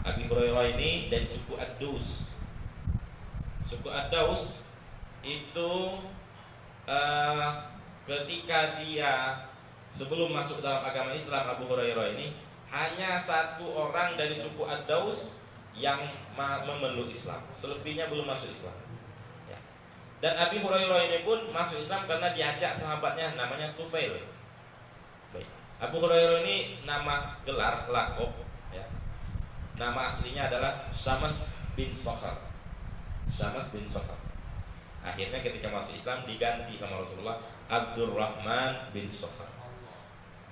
Abi Hurairah ini dari suku Ad-Daus. Suku Ad-Daus itu ketika dia sebelum masuk dalam agama Islam, Abu Hurairah ini hanya satu orang dari suku Ad-Daus yang memeluk Islam. Selebihnya belum masuk Islam. Ya. Dan Abi Hurairah ini pun masuk Islam karena diajak sahabatnya namanya Tufail. Baik. Abu Hurairah ini nama gelar, lakob, ya. Nama aslinya adalah Syams bin Sokhar. Syams bin Sokhar. Akhirnya ketika masuk Islam diganti sama Rasulullah Abdurrahman bin Sokhar.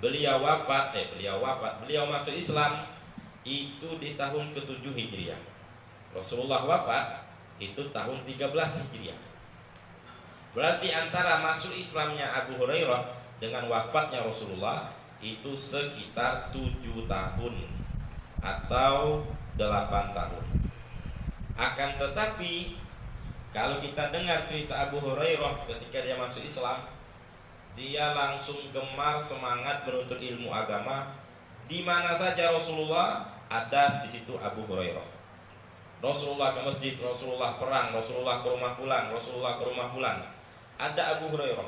Beliau masuk Islam itu di tahun ke-7 Hijriah. Rasulullah wafat itu tahun 13 Hijriah. Berarti antara masuk Islamnya Abu Hurairah dengan wafatnya Rasulullah itu sekitar 7 tahun atau 8 tahun. Akan tetapi kalau kita dengar cerita Abu Hurairah ketika dia masuk Islam, dia langsung gemar semangat menuntut ilmu agama. Di mana saja Rasulullah ada, di situ Abu Hurairah. Rasulullah ke masjid, Rasulullah perang, Rasulullah ke rumah fulan, Rasulullah ke rumah fulan, ada Abu Hurairah.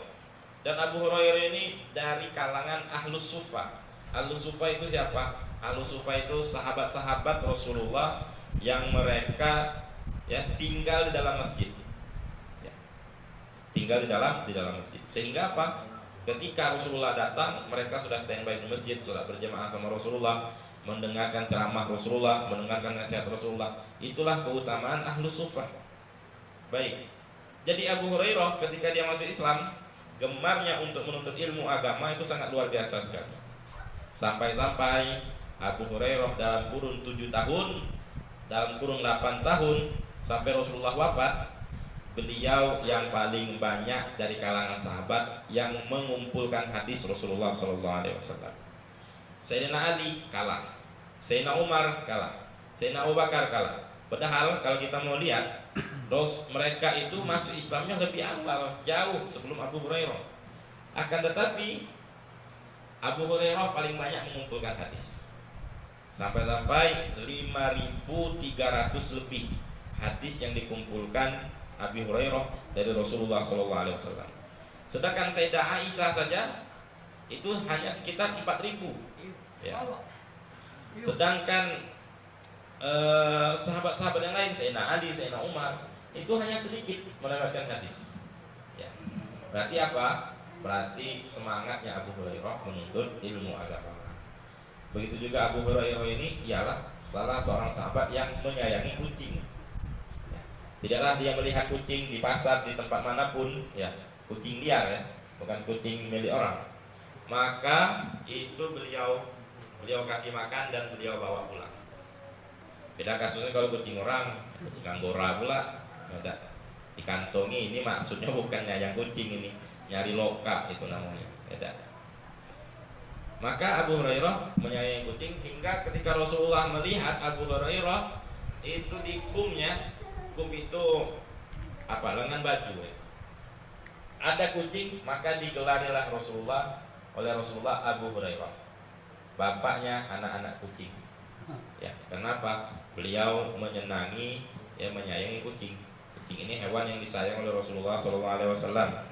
Dan Abu Hurairah ini dari kalangan Ahlus Sufa. Ahlus Sufa itu siapa? Ahlus Sufa itu sahabat-sahabat Rasulullah yang mereka tinggal di dalam masjid. Tinggal di dalam masjid. Sehingga apa? Ketika Rasulullah datang, mereka sudah standby di masjid, sudah berjamaah sama Rasulullah, mendengarkan ceramah Rasulullah, mendengarkan nasihat Rasulullah. Itulah keutamaan Ahlus Suffah. Baik. Jadi Abu Hurairah ketika dia masuk Islam, gemarnya untuk menuntut ilmu agama itu sangat luar biasa sekali. Sampai-sampai Abu Hurairah dalam kurun 7 tahun, dalam kurun 8 tahun sampai Rasulullah wafat, beliau yang paling banyak dari kalangan sahabat yang mengumpulkan hadis Rasulullah SAW. Sayyidina Ali kalah, Sayyidina Umar kalah, Sayyidina Abu Bakar kalah. Padahal kalau kita mau lihat, mereka itu masuk Islamnya lebih awal, jauh sebelum Abu Hurairah. Akan tetapi Abu Hurairah paling banyak mengumpulkan hadis. Sampai-sampai 5.300 lebih hadis yang dikumpulkan Abi Hurairah dari Rasulullah SAW. Sedangkan Sayyidah Aisyah saja itu hanya sekitar 4.000. Ya. Sedangkan sahabat-sahabat yang lain, Sayyidina Ali, Sayyidina Umar, itu hanya sedikit melewatkan hadis. Ya. Berarti apa? Berarti semangatnya Abu Hurairah menuntut ilmu agama. Begitu juga Abu Hurairah ini ialah salah seorang sahabat yang menyayangi kucing. Tidaklah dia melihat kucing di pasar, di tempat manapun, kucing liar, bukan kucing milik orang. Maka itu beliau kasih makan dan beliau bawa pulang. Beda kasusnya kalau kucing orang, kucing anggora pula, ada dikantongi. Ini maksudnya bukan nyayang kucing, ini nyari loka itu namanya. Beda. Maka Abu Hurairah menyayangi kucing hingga ketika Rasulullah melihat Abu Hurairah itu di kumnya, kum itu lengan baju, ada kucing, maka digelarilah oleh Rasulullah Abu Hurairah, bapaknya anak-anak kucing. Ya, kenapa? Beliau menyenangi, menyayangi kucing. Kucing ini hewan yang disayang oleh Rasulullah SAW.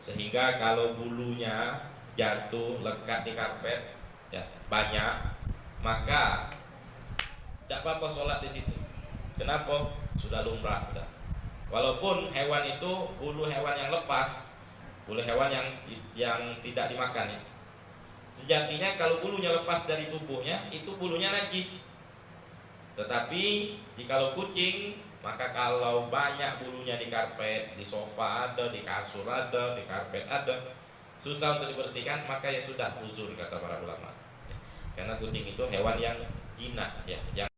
Sehingga kalau bulunya jatuh lekat di karpet, banyak, maka tidak apa-apa sholat di situ. Kenapa? Sudah lumrah. Walaupun hewan itu bulu hewan yang lepas, bulu hewan yang tidak dimakan, sejatinya kalau bulunya lepas dari tubuhnya itu bulunya najis. Tetapi jikalau kucing, maka kalau banyak bulunya di karpet, di sofa ada, di kasur ada, di karpet ada, susah untuk dibersihkan, maka ya sudah uzur kata para ulama. Karena kucing itu hewan yang jinak, yang